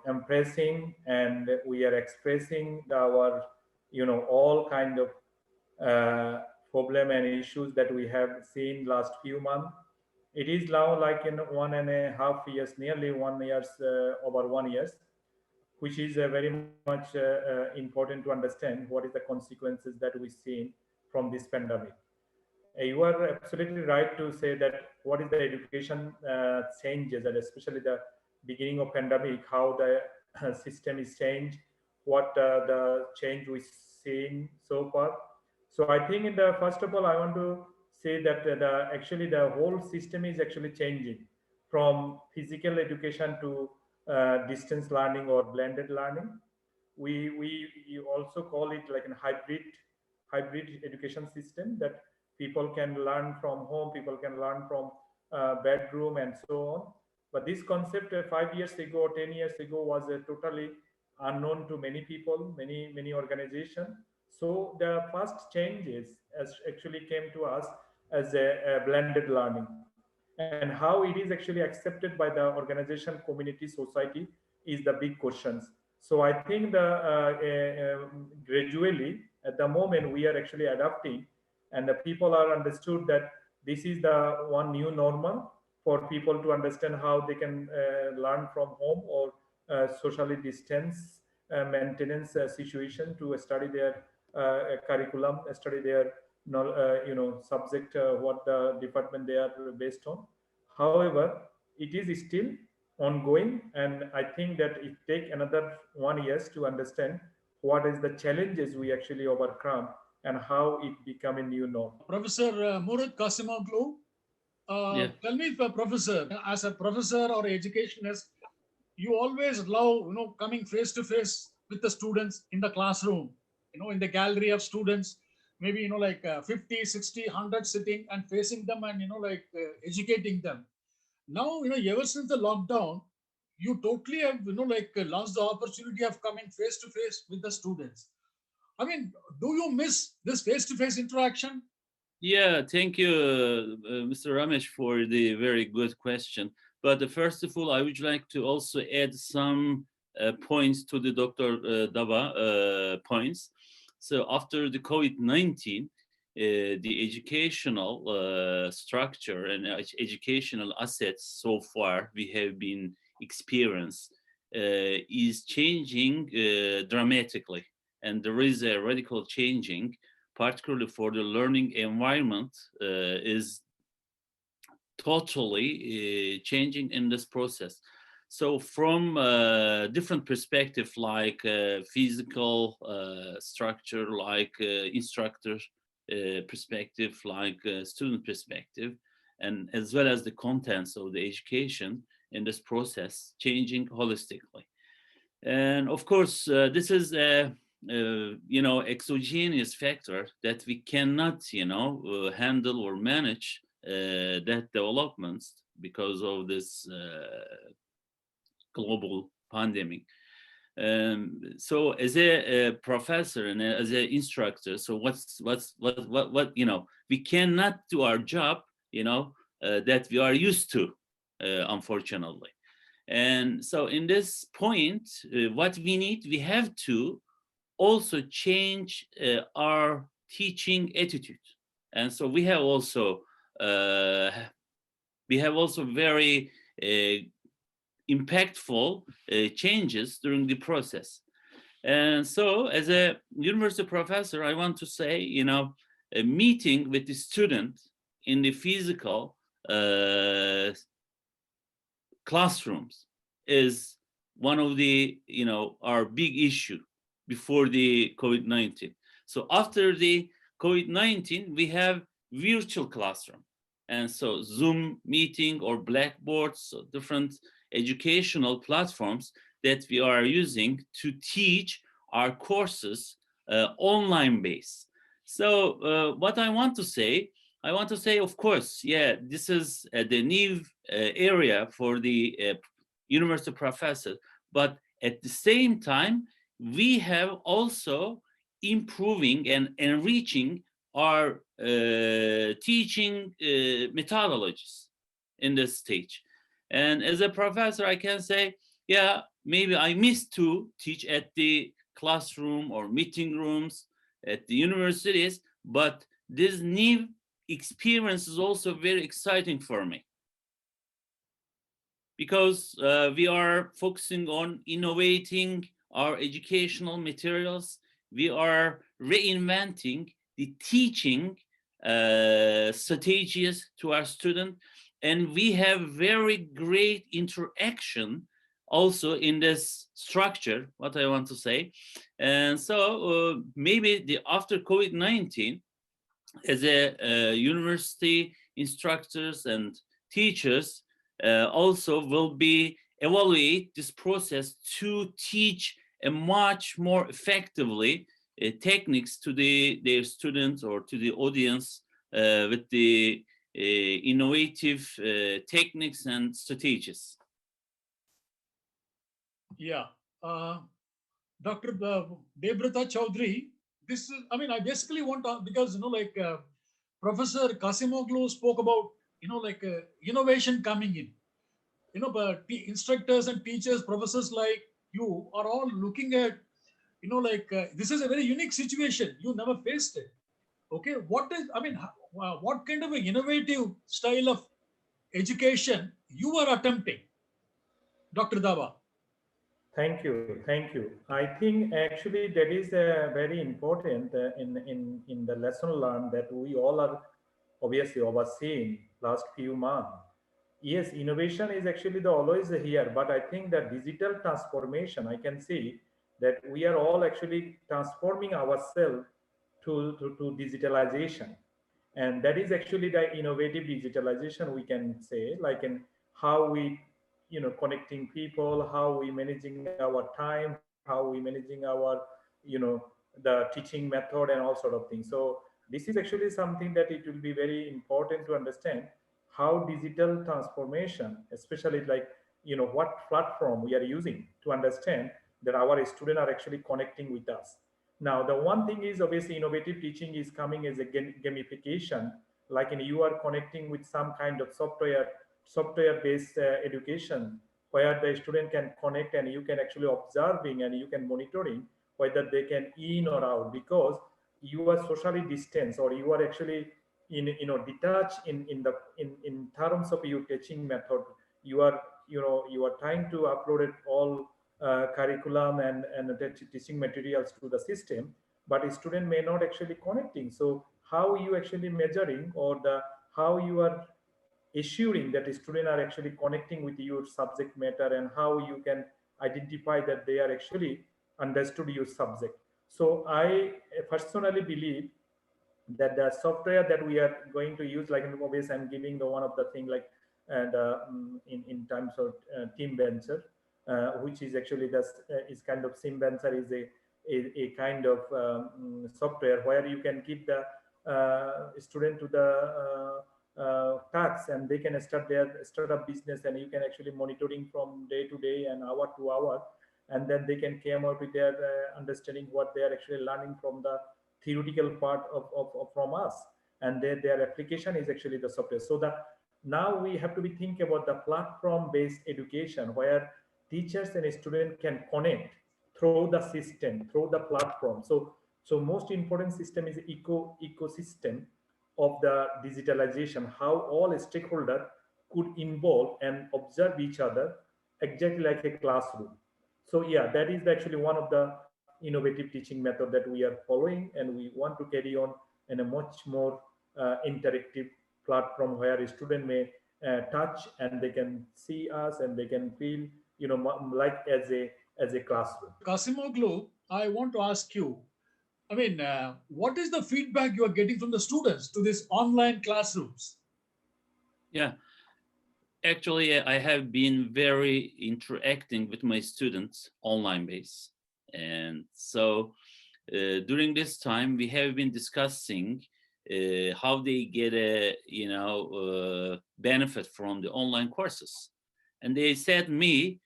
embracing, and we are expressing our, all kind of problem and issues that we have seen last few months. It is now like in 1.5 years, nearly 1 years, over 1 years, which is very much important to understand what is the consequences that we see from this pandemic. You are absolutely right to say that what is the education changes, and especially the beginning of pandemic, how the system is changed, what the change we've seen so far. So I think in the first of all, I want to say that actually the whole system is actually changing from physical education to distance learning or blended learning. We you also call it like a hybrid education system, that people can learn from home, people can learn from bedroom and so on. But this concept 5 years ago, 10 years ago was totally unknown to many people, many organizations. So the first changes as actually came to us as a blended learning, and how it is actually accepted by the organization, community, society is the big questions. So I think the gradually at the moment we are actually adapting, and the people are understood that this is the one new normal for people to understand how they can learn from home or socially distance maintenance situation to study their curriculum, study their subject, what the department they are based on. However, it is still ongoing, and I think that it take another 1 years to understand what is the challenges we actually overcome and how it become a new norm. Professor Murat Kasimoglu, Yeah. tell me, Professor, as a professor or educationist, you always love, coming face to face with the students in the classroom, in the gallery of students, maybe, like 50, 60, 100 sitting and facing them and, educating them. Now, ever since the lockdown, you totally have, lost the opportunity of coming face to face with the students. I mean, do you miss this face to face interaction? Yeah, thank you, Mr. Ramesh, for the very good question. But first of all, I would like to also add some points to the Dr. Daba points. So after the COVID-19, the educational structure and educational assets so far we have been experienced is changing dramatically. And there is a radical changing, particularly for the learning environment, is totally changing in this process. So from different perspective, like physical structure, like instructor perspective, like student perspective, and as well as the contents of the education in this process changing holistically. And of course, this is a exogenous factor that we cannot, handle or manage that developments because of this global pandemic. So as a professor and as an instructor, so what we cannot do our job, that we are used to, unfortunately. And so in this point, what we have to also change our teaching attitude. And so we have also very impactful changes during the process. And so as a university professor, I want to say, a meeting with the student in the physical classrooms is one of the, our big issue before the COVID-19. So after the COVID-19, we have virtual classroom. And so Zoom meeting or Blackboard, so different educational platforms that we are using to teach our courses online based. So what I want to say, of course, yeah, this is the new area for the university professor, but at the same time, we have also improving and enriching our teaching methodologies in this stage. And as a professor, I can say, yeah, maybe I miss to teach at the classroom or meeting rooms at the universities, but this new experience is also very exciting for me because we are focusing on innovating our educational materials. We are reinventing the teaching strategies to our students, and we have very great interaction also in this structure, what I want to say. And so maybe the after COVID-19, as a university instructors and teachers also will be evaluate this process to teach a much more effectively techniques to their students or to the audience with the innovative techniques and strategies. Yeah. Dr. Debabrata Chowdhury, this is, I mean, I basically want to, because, like Professor Kasimoglu spoke about, innovation coming in. But instructors and teachers, professors like you are all looking at, this is a very unique situation. You never faced it. Okay. What is, I mean, what kind of an innovative style of education you are attempting, Dr. Dava? Thank you, thank you. I think actually that is very important in the lesson learned that we all are obviously overseeing last few months. Yes, innovation is actually the always here, but I think that digital transformation, I can see that we are all actually transforming ourselves to digitalization, and that is actually the innovative digitalization we can say, like in how we connecting people, how we managing our time, how we managing our you know the teaching method and all sort of things. So this is actually something that it will be very important to understand how digital transformation, especially like what platform we are using to understand that our students are actually connecting with us. Now, the one thing is obviously innovative teaching is coming as a gamification, like you are connecting with some kind of software-based education where the student can connect and you can actually observing and you can monitoring whether they can in or out, because you are socially distanced or you are actually in detached in terms of your teaching method. You are you are trying to upload it all curriculum and the teaching materials to the system, but a student may not actually connecting. So how you actually measuring or the how you are assuring that the student are actually connecting with your subject matter, and how you can identify that they are actually understood your subject. So I personally believe that the software that we are going to use, like in obvious I'm giving the one of the thing like and in terms of team venture, which is actually the is kind of sim venture is a kind of software where you can give the student to the tasks, and they can start their startup business, and you can actually monitoring from day to day and hour to hour, and then they can come out with their understanding what they are actually learning from the theoretical part of from us, and their application is actually the software. So that now we have to be think about the platform based education where teachers and students can connect through the system, through the platform. So most important system is ecosystem of the digitalization, how all stakeholders could involve and observe each other exactly like a classroom. So yeah, that is actually one of the innovative teaching method that we are following, and we want to carry on in a much more interactive platform where a student may touch and they can see us and they can feel like as a classroom. Kasimoglu, I want to ask you, I mean, what is the feedback you are getting from the students to these online classrooms? Yeah, actually, I have been very interacting with my students online base. And so during this time, we have been discussing how they get a, benefit from the online courses. And they said me,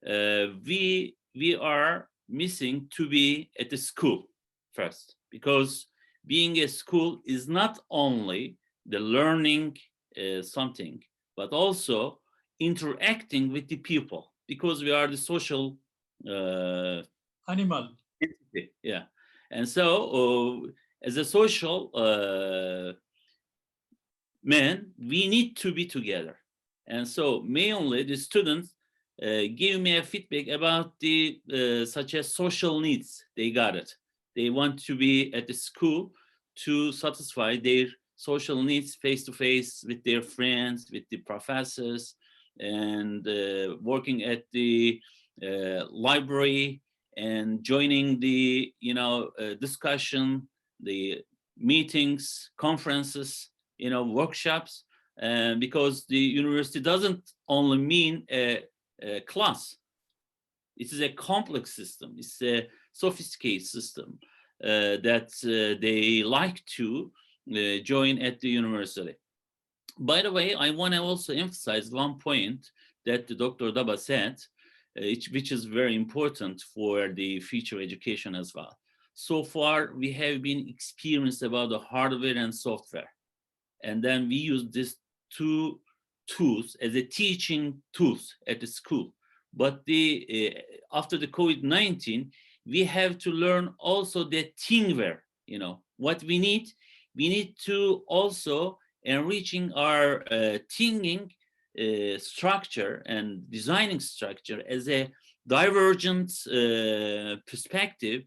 we are missing to be at the school first, because being a school is not only the learning something, but also interacting with the people, because we are the social Animal. entity. Yeah. And so, as a social man, we need to be together. And so, mainly the students give me a feedback about the such as social needs. They got it. They want to be at the school to satisfy their social needs face to face with their friends, with the professors, and working at the library and joining the discussion, the meetings, conferences, workshops, because the university doesn't only mean a class. It is a complex system. It's a sophisticated system that they like to join at the university. By the way, I want to also emphasize one point that the Dr. Daba said, which is very important for the future education as well. So far, we have been experienced about the hardware and software. And then we use these two tools as a teaching tools at the school. But after the COVID-19, we have to learn also the thinkware. What we need to also enriching our thinking structure and designing structure as a divergent perspective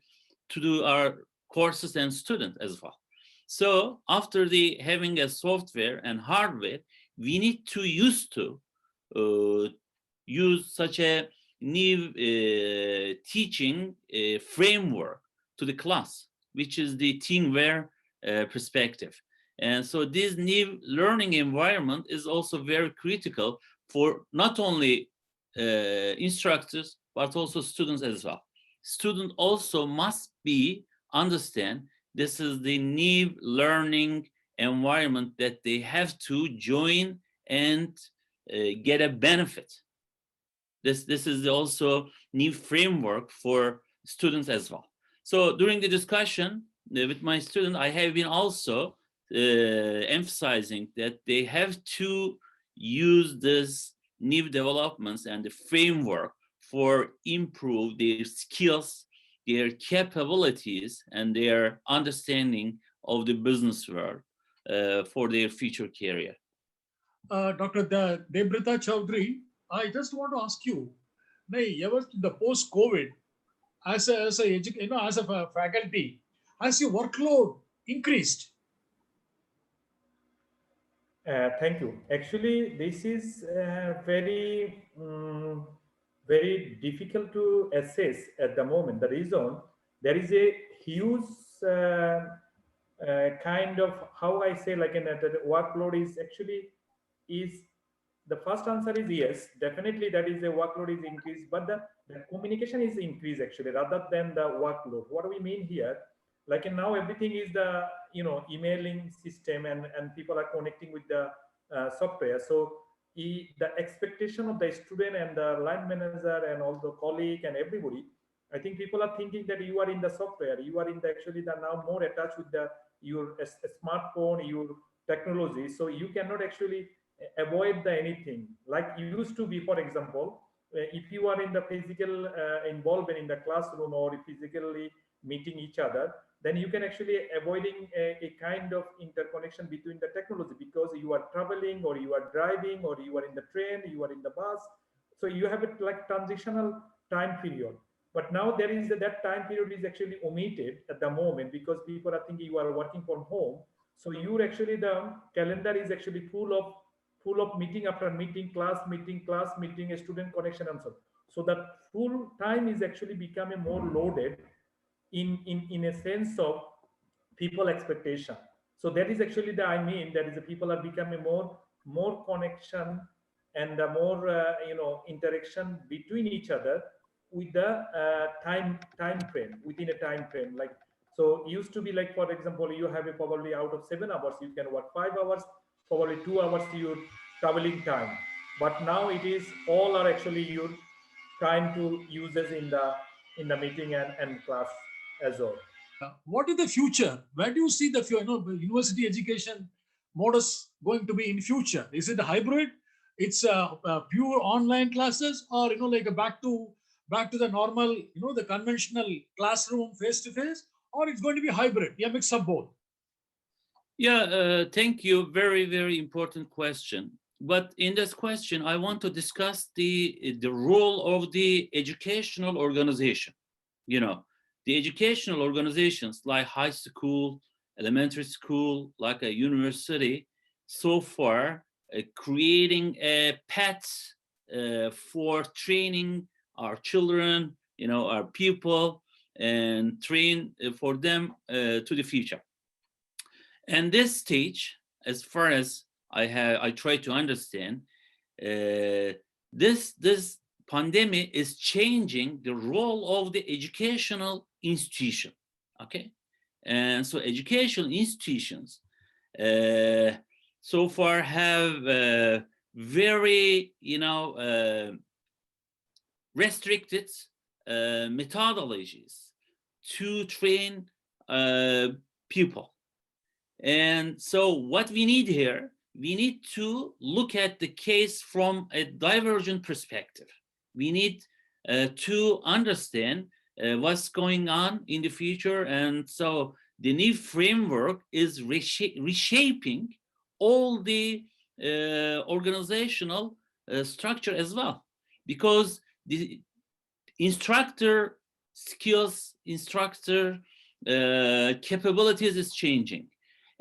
to do our courses and students as well. So after having a software and hardware, we need to use such a new teaching framework to the class, which is the teamware perspective. And so this new learning environment is also very critical for not only instructors, but also students as well. Students also must understand this is the new learning environment that they have to join and get a benefit. This is also new framework for students as well. So during the discussion with my student, I have been also emphasizing that they have to use this new developments and the framework for improve their skills, their capabilities, and their understanding of the business world for their future career. Dr. Debabrata Chowdhury, I just want to ask you, ever the post-COVID, as a faculty, has your workload increased? Thank you. Actually, this is very difficult to assess at the moment. The reason, there is a huge kind of, how I say, like the workload is the first answer is yes, definitely that is a workload is increased, but the communication is increased actually rather than the workload. What do we mean here? Like now everything is the emailing system, and people are connecting with the software. So the expectation of the student and the line manager and all the colleague and everybody, I think people are thinking that you are in the software, you are in the actually the now more attached with the your smartphone, your technology, so you cannot actually avoid the anything like used to be. For example, if you are in the physical involvement in the classroom or physically meeting each other, then you can actually avoiding a kind of interconnection between the technology, because you are traveling or you are driving or you are in the train, you are in the bus, so you have a like transitional time period. But now there is that time period is actually omitted at the moment, because people are thinking you are working from home, so you're actually the calendar is actually full of meeting after meeting, class meeting, a student connection, and so that full time is actually becoming more loaded in a sense of people expectation. So that is actually the, I mean, that is the people are becoming more connection and the more interaction between each other with the time frame, within a time frame. Like, so it used to be like, for example, you have a probably out of 7 hours you can work 5 hours, probably 2 hours your traveling time, but now it is all are actually your time to uses in the meeting and class as well. What is the future? Where do you see the university education modus going to be in future? Is it a hybrid? It's pure online classes, or like a back to back to the normal, the conventional classroom face to face, or it's going to be hybrid, a mix of both? Yeah, thank you. Very, very important question. But in this question, I want to discuss the role of the educational organization. You know, the educational organizations like high school, elementary school, like a university, so far creating a path for training our children, our people, and train for them to the future. And this stage, as far as I try to understand, this pandemic is changing the role of the educational institution. Okay, and so educational institutions so far have very restricted methodologies to train people. And so what we need here, we need to look at the case from a divergent perspective. We need to understand what's going on in the future. And so the new framework is reshaping all the organizational structure as well, because the instructor skills, instructor capabilities is changing,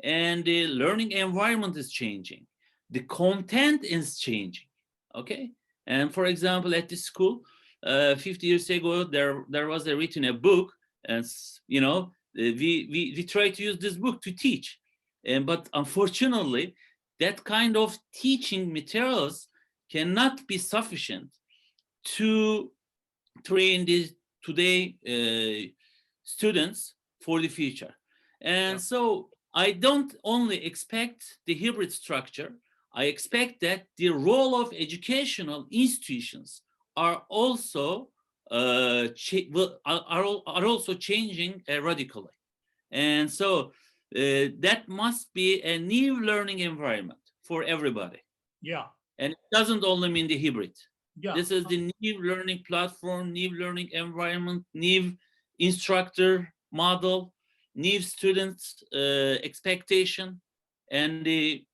and the learning environment is changing. The content is changing, okay? And for example, at the school, 50 years ago, there was written a book, and we try to use this book to teach. But unfortunately, that kind of teaching materials cannot be sufficient to train these today students for the future. And so I don't only expect the hybrid structure, I expect that the role of educational institutions are also are also changing radically. And so that must be a new learning environment for everybody. Yeah. And it doesn't only mean the hybrid. Yeah. This is the new learning platform, new learning environment, new instructor model, new students expectation, and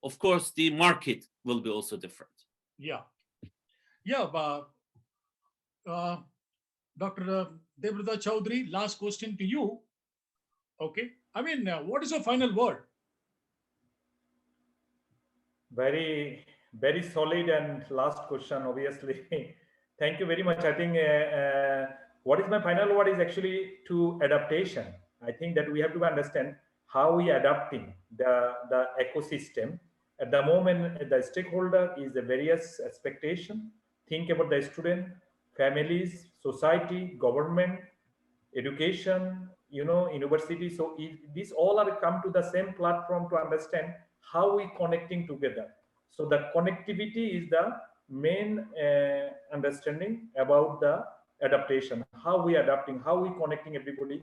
of course the market will be also different. Yeah. But Dr. Debabrata Chowdhury, last question to you. Okay, I mean, what is your final word? Very, very solid and last question, obviously. Thank you very much. I think what is my final word is actually to adaptation. I think that we have to understand how we adapting the ecosystem. At the moment, the stakeholder is the various expectation. Think about the student, families, society, government, education, university. So these all are come to the same platform to understand how we connecting together. So the connectivity is the main understanding about the adaptation, how we adapting, how we connecting everybody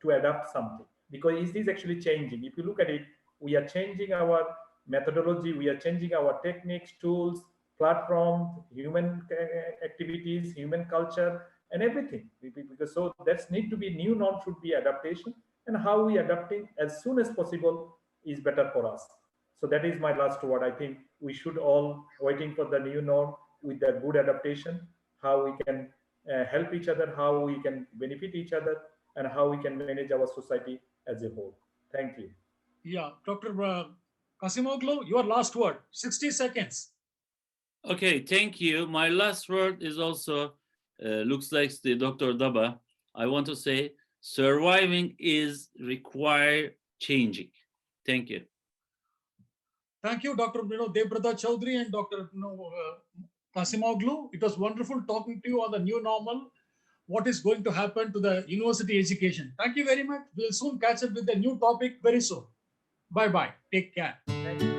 to adapt something, because it is actually changing. If you look at it, we are changing our methodology, we are changing our techniques, tools, platforms, human activities, human culture, and everything. Because so that's need to be new norm, should be adaptation, and how we adapting as soon as possible is better for us. So that is my last word. I think we should all waiting for the new norm with the good adaptation, how we can help each other, how we can benefit each other, and how we can manage our society as a whole. Thank you. Yeah, Dr. Kasimoglu, your last word, 60 seconds. Okay, thank you. My last word is also looks like the Dr. Daba. I want to say surviving is require changing. Thank you. Thank you, Dr. Debabrata Chowdhury and Dr. Kasimoglu. It was wonderful talking to you on the new normal, what is going to happen to the university education. Thank you very much. We'll soon catch up with a new topic very soon. Bye-bye. Take care. Thank you.